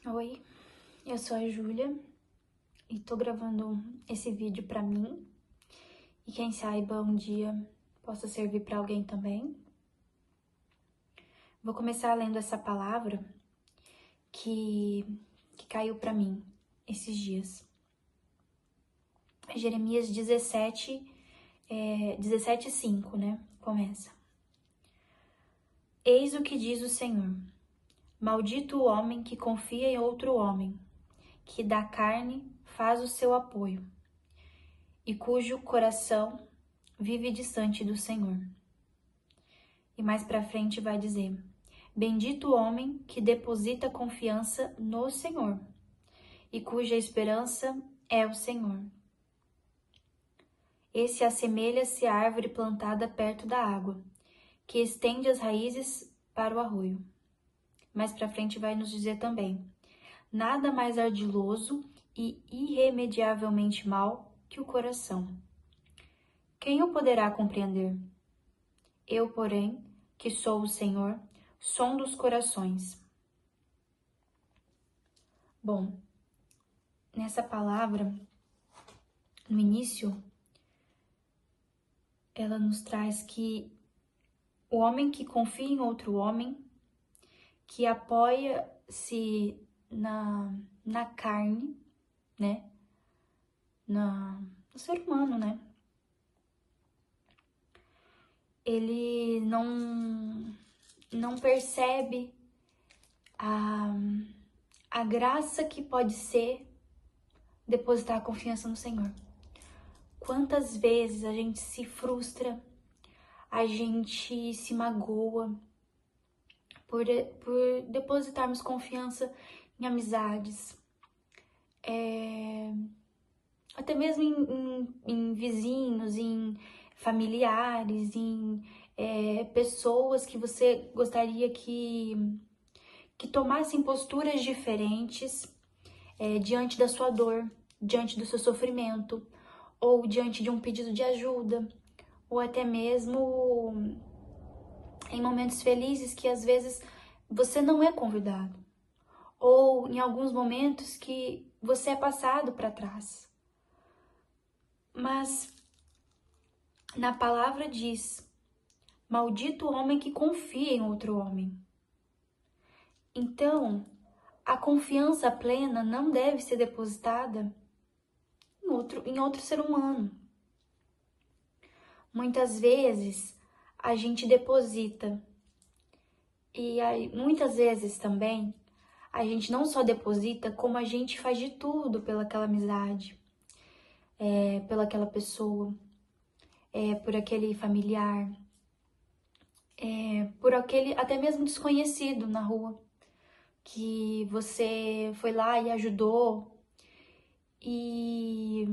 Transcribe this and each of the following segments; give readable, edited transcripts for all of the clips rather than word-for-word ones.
Oi, eu sou a Júlia e tô gravando esse vídeo pra mim e quem saiba um dia possa servir pra alguém também. Vou começar lendo essa palavra que caiu pra mim esses dias. Jeremias 17:5, né? Começa. Eis o que diz o Senhor: maldito o homem que confia em outro homem, que da carne faz o seu apoio, e cujo coração vive distante do Senhor. E mais pra frente vai dizer: bendito o homem que deposita confiança no Senhor, e cuja esperança é o Senhor. Esse assemelha-se à árvore plantada perto da água, que estende as raízes para o arroio. Mais pra frente vai nos dizer também: nada mais ardiloso e irremediavelmente mau que o coração. Quem o poderá compreender? Eu, porém, que sou o Senhor, sondo os corações. Bom, nessa palavra, no início, ela nos traz que o homem que confia em outro homem, que apoia-se na carne, né? No ser humano, né? Ele não percebe a graça que pode ser depositar a confiança no Senhor. Quantas vezes a gente se frustra, a gente se magoa por depositarmos confiança em amizades, até mesmo em vizinhos, em familiares, em pessoas que você gostaria que tomassem posturas diferentes diante da sua dor, diante do seu sofrimento, ou diante de um pedido de ajuda, ou até mesmo em momentos felizes que às vezes você não é convidado, ou em alguns momentos que você é passado para trás. Mas na palavra diz: maldito o homem que confia em outro homem. Então, a confiança plena não deve ser depositada em outro ser humano. Muitas vezes a gente deposita, e aí, muitas vezes também a gente não só deposita, como a gente faz de tudo pelaquela amizade, pelaquela pessoa, por aquele familiar, por aquele até mesmo desconhecido na rua, que você foi lá e ajudou, e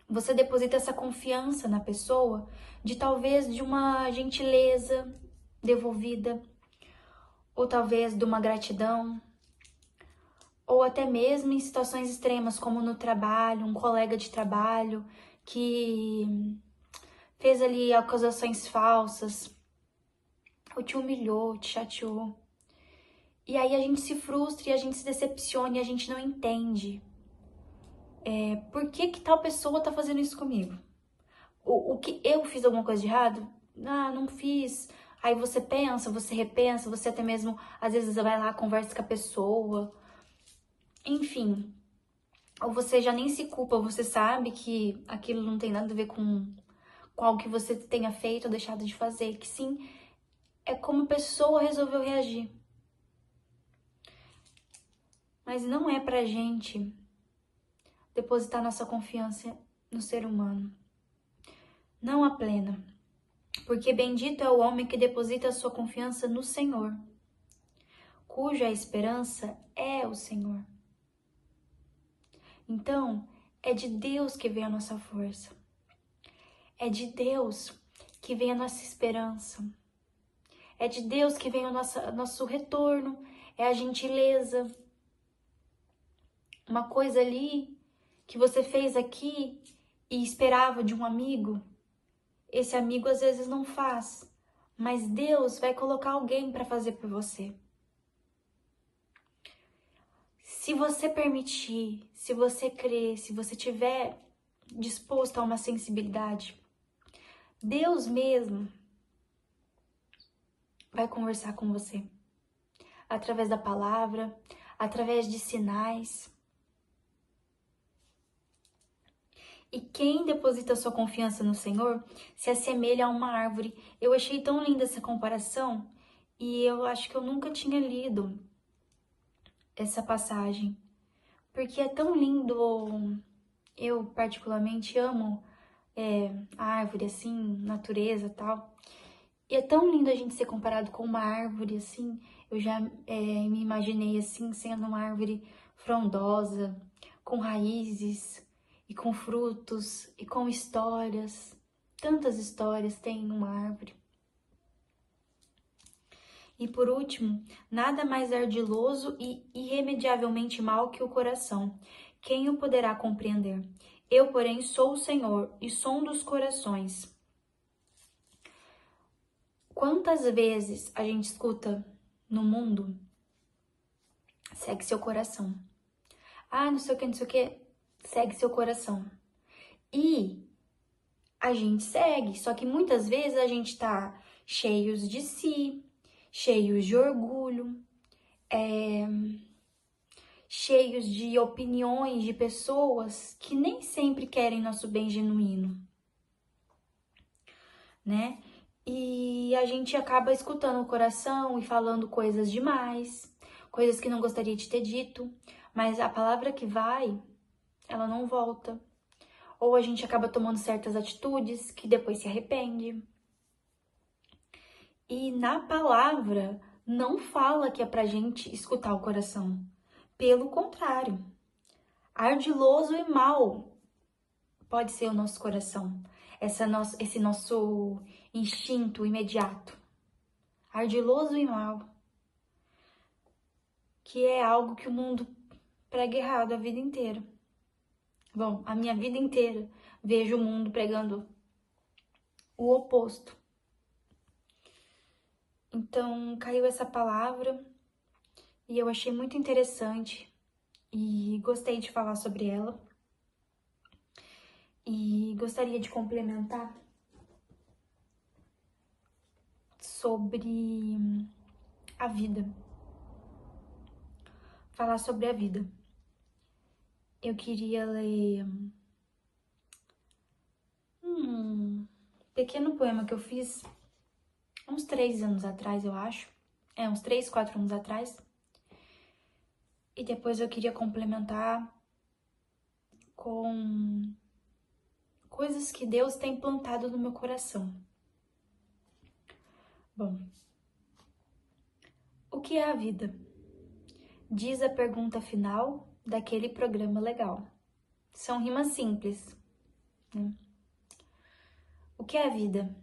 você deposita essa confiança na pessoa de talvez de uma gentileza devolvida, ou talvez de uma gratidão, ou até mesmo em situações extremas, como no trabalho, um colega de trabalho que fez ali acusações falsas, ou te humilhou, te chateou. E aí a gente se frustra e a gente se decepciona e a gente não entende. Por que tal pessoa tá fazendo isso comigo? O que eu fiz alguma coisa de errado? Ah, não fiz. Aí você pensa, você repensa, você até mesmo, às vezes, vai lá, conversa com a pessoa. Enfim, ou você já nem se culpa, você sabe que aquilo não tem nada a ver com algo que você tenha feito ou deixado de fazer, que sim, é como a pessoa resolveu reagir. Mas não é pra gente depositar nossa confiança no ser humano. Não a plena. Porque bendito é o homem que deposita a sua confiança no Senhor, cuja esperança é o Senhor. Então, é de Deus que vem a nossa força. É de Deus que vem a nossa esperança. É de Deus que vem o nosso retorno, é a gentileza. Uma coisa ali que você fez aqui e esperava de um amigo, esse amigo às vezes não faz, mas Deus vai colocar alguém para fazer por você. Se você permitir, se você crer, se você tiver disposto a uma sensibilidade, Deus mesmo vai conversar com você. Através da palavra, através de sinais. E quem deposita sua confiança no Senhor se assemelha a uma árvore. Eu achei tão linda essa comparação e eu acho que eu nunca tinha lido essa passagem. Porque é tão lindo, eu particularmente amo árvore, assim, natureza e tal. E é tão lindo a gente ser comparado com uma árvore, assim. Eu já me imaginei, assim, sendo uma árvore frondosa, com raízes, e com frutos, e com histórias. Tantas histórias tem uma árvore. E por último, nada mais ardiloso e irremediavelmente mal que o coração. Quem o poderá compreender? Eu, porém, sou o Senhor e sondo os corações. Quantas vezes a gente escuta no mundo? Segue seu coração. Ah, não sei o que, não sei o que. Segue seu coração. E a gente segue, só que muitas vezes a gente tá cheios de si, cheios de orgulho, cheios de opiniões de pessoas que nem sempre querem nosso bem genuíno, né? E a gente acaba escutando o coração e falando coisas demais, coisas que não gostaria de ter dito, mas a palavra que vai, ela não volta. Ou a gente acaba tomando certas atitudes que depois se arrepende. E na palavra não fala que é pra gente escutar o coração. Pelo contrário, ardiloso e mau pode ser o nosso coração, esse nosso instinto imediato. Ardiloso e mau, que é algo que o mundo prega errado a vida inteira. Bom, a minha vida inteira vejo o mundo pregando o oposto. Então, caiu essa palavra e eu achei muito interessante e gostei de falar sobre ela. E gostaria de complementar sobre a vida. Falar sobre a vida. Eu queria ler um pequeno poema que eu fiz uns 3 anos atrás, eu acho. Uns 3, 4 anos atrás. E depois eu queria complementar com coisas que Deus tem plantado no meu coração. Bom, o que é a vida? Diz a pergunta final daquele programa legal. São rimas simples, né? O que é a vida?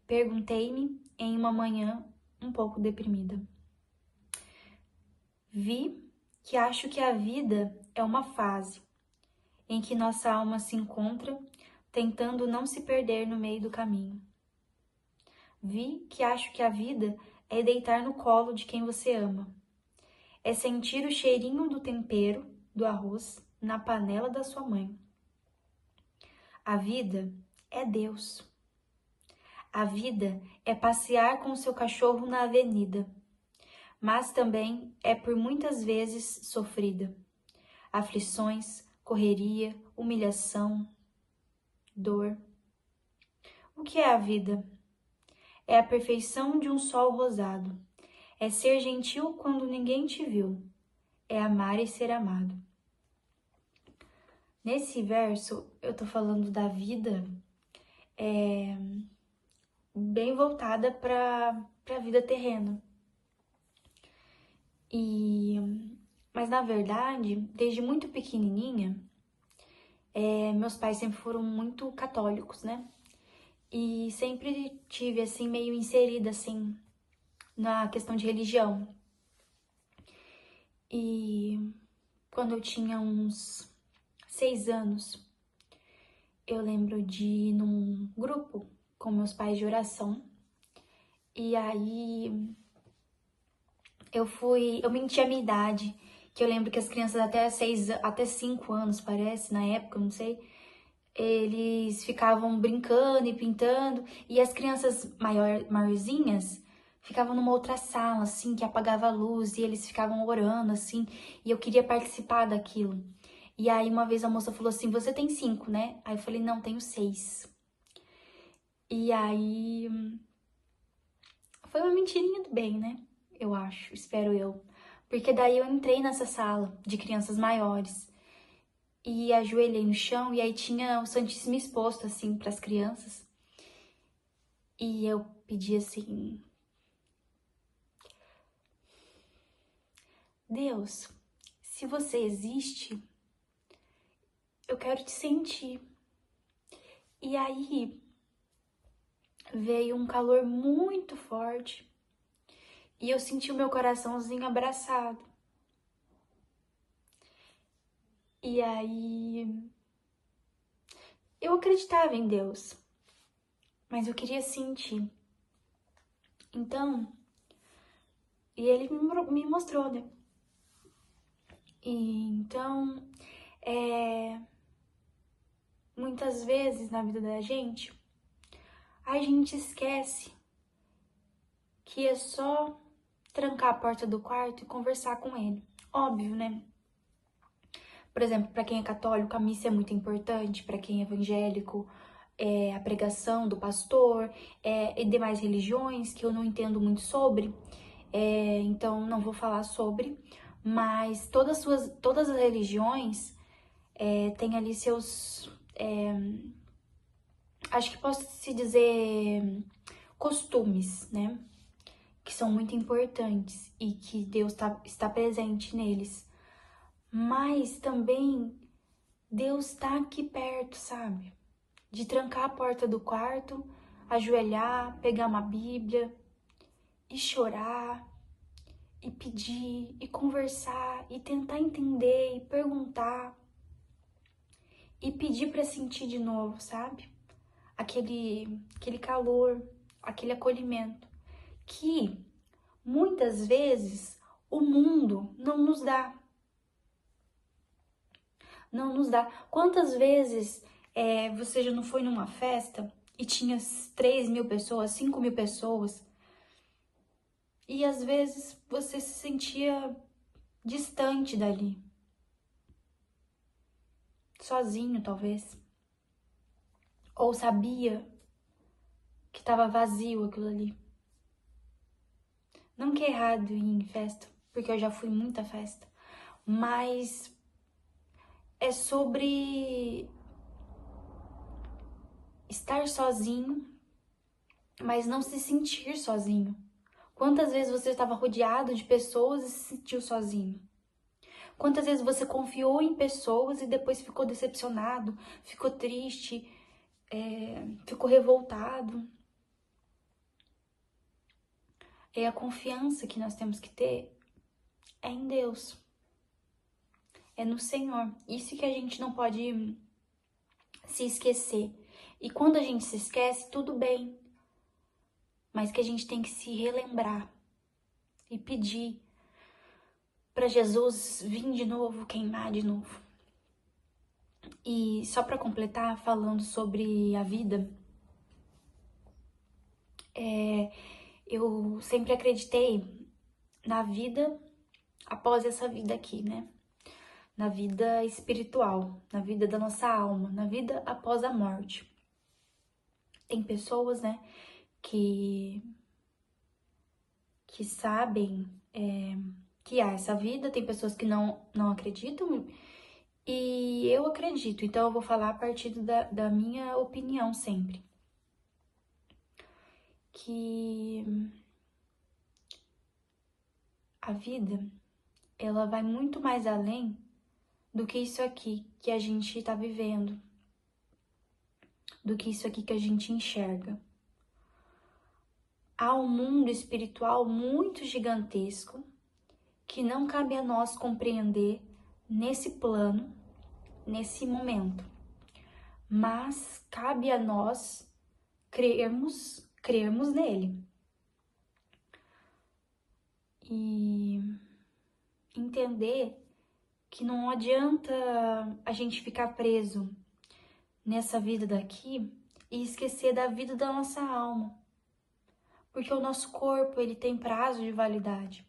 Perguntei-me em uma manhã um pouco deprimida. Vi que acho que a vida é uma fase em que nossa alma se encontra tentando não se perder no meio do caminho. Vi que acho que a vida é deitar no colo de quem você ama. É sentir o cheirinho do tempero, do arroz, na panela da sua mãe. A vida é Deus. A vida é passear com seu cachorro na avenida, mas também é por muitas vezes sofrida. Aflições, correria, humilhação, dor. O que é a vida? É a perfeição de um sol rosado. É ser gentil quando ninguém te viu. É amar e ser amado. Nesse verso, eu tô falando da vida bem voltada para a vida terrena. Mas na verdade, desde muito pequenininha, meus pais sempre foram muito católicos, né? E sempre tive, assim, meio inserida, assim, na questão de religião. E quando eu tinha uns 6 anos, eu lembro de ir num grupo com meus pais de oração. E aí eu menti a minha idade, que eu lembro que as crianças até 5 anos, parece, na época, não sei, eles ficavam brincando e pintando, e as crianças maiorzinhas ficavam numa outra sala, assim, que apagava a luz, e eles ficavam orando, assim, e eu queria participar daquilo. E aí uma vez a moça falou assim, você tem 5, né? Aí eu falei, não, tenho 6. E aí foi uma mentirinha do bem, né? Eu acho, espero eu. Porque daí eu entrei nessa sala de crianças maiores e ajoelhei no chão e aí tinha o Santíssimo exposto assim para as crianças. E eu pedi assim: Deus, se você existe, eu quero te sentir. E aí veio um calor muito forte e eu senti o meu coraçãozinho abraçado. E aí eu acreditava em Deus, mas eu queria sentir. Então, e ele me mostrou, né? E então, muitas vezes na vida da gente, a gente esquece que é só trancar a porta do quarto e conversar com ele. Óbvio, né? Por exemplo, para quem é católico, a missa é muito importante, para quem é evangélico, a pregação do pastor, e demais religiões que eu não entendo muito sobre, então não vou falar sobre, mas todas as religiões têm ali seus, acho que posso se dizer, costumes, né? Que são muito importantes e que Deus está presente neles. Mas também Deus está aqui perto, sabe? De trancar a porta do quarto, ajoelhar, pegar uma Bíblia e chorar, e pedir, e conversar, e tentar entender, e perguntar, e pedir para sentir de novo, sabe? Aquele calor, aquele acolhimento, que muitas vezes o mundo não nos dá. Não nos dá. Quantas vezes você já não foi numa festa e tinha 3.000 pessoas, 5.000 pessoas, e às vezes você se sentia distante dali, sozinho talvez, ou sabia que estava vazio aquilo ali. Não que é errado ir em festa, porque eu já fui em muita festa, mas é sobre estar sozinho, mas não se sentir sozinho. Quantas vezes você estava rodeado de pessoas e se sentiu sozinho? Quantas vezes você confiou em pessoas e depois ficou decepcionado, ficou triste, ficou revoltado? É a confiança que nós temos que ter é em Deus, é no Senhor. Isso que a gente não pode se esquecer. E quando a gente se esquece, tudo bem, mas que a gente tem que se relembrar e pedir para Jesus vir de novo, queimar de novo. E só para completar, falando sobre a vida, eu sempre acreditei na vida após essa vida aqui, né? Na vida espiritual, na vida da nossa alma, na vida após a morte. Tem pessoas, né, que sabem que há essa vida, tem pessoas que não acreditam, e eu acredito, então eu vou falar a partir da minha opinião sempre. Que a vida, ela vai muito mais além do que isso aqui que a gente tá vivendo, do que isso aqui que a gente enxerga. Há um mundo espiritual muito gigantesco que não cabe a nós compreender nesse plano, nesse momento. Mas cabe a nós crermos nele. E entender que não adianta a gente ficar preso nessa vida daqui e esquecer da vida da nossa alma. Porque o nosso corpo, ele tem prazo de validade.